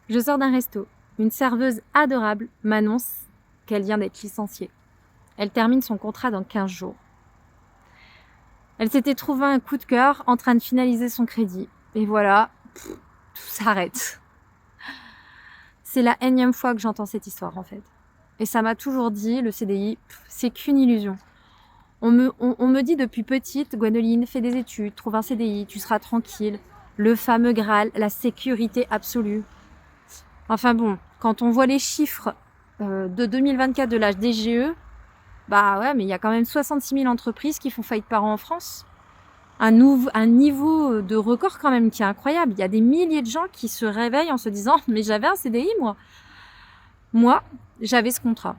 Je sors d'un resto. Une serveuse adorable m'annonce qu'elle vient d'être licenciée. Elle termine son contrat dans 15 jours. Elle s'était trouvé un coup de cœur en train de finaliser son crédit. Et voilà, tout s'arrête. C'est la énième fois que j'entends cette histoire en fait. Et ça m'a toujours dit, le CDI, c'est qu'une illusion. On me dit depuis petite, Gwendoline, fais des études, trouve un CDI, tu seras tranquille. Le fameux Graal, la sécurité absolue. Enfin bon, quand on voit les chiffres de 2024 de la DGE, bah ouais, mais il y a quand même 66 000 entreprises qui font faillite par an en France. Un niveau de record quand même qui est incroyable. Il y a des milliers de gens qui se réveillent en se disant « mais j'avais un CDI moi ». Moi, j'avais ce contrat.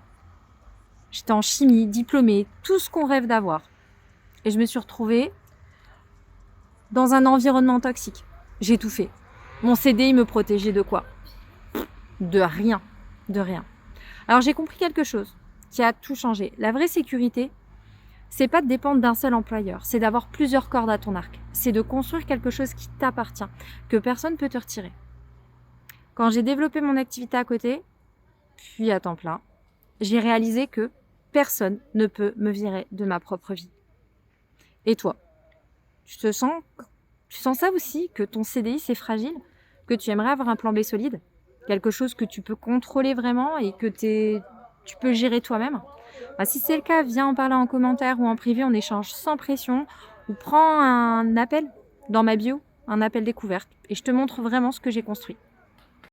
J'étais en chimie, diplômée, tout ce qu'on rêve d'avoir. Et je me suis retrouvée dans un environnement toxique. J'ai tout fait. Mon CDI me protégeait de quoi? De rien. De rien. Alors j'ai compris quelque chose qui a tout changé. La vraie sécurité, c'est pas de dépendre d'un seul employeur, c'est d'avoir plusieurs cordes à ton arc. C'est de construire quelque chose qui t'appartient, que personne ne peut te retirer. Quand j'ai développé mon activité à côté, puis à temps plein, j'ai réalisé que personne ne peut me virer de ma propre vie. Et toi, tu sens ça aussi, que ton CDI c'est fragile, que tu aimerais avoir un plan B solide, quelque chose que tu peux contrôler vraiment et que tu peux gérer toi-même? Bah, si c'est le cas, viens en parler en commentaire ou en privé, on échange sans pression, ou prends un appel dans ma bio, un appel découverte, et je te montre vraiment ce que j'ai construit.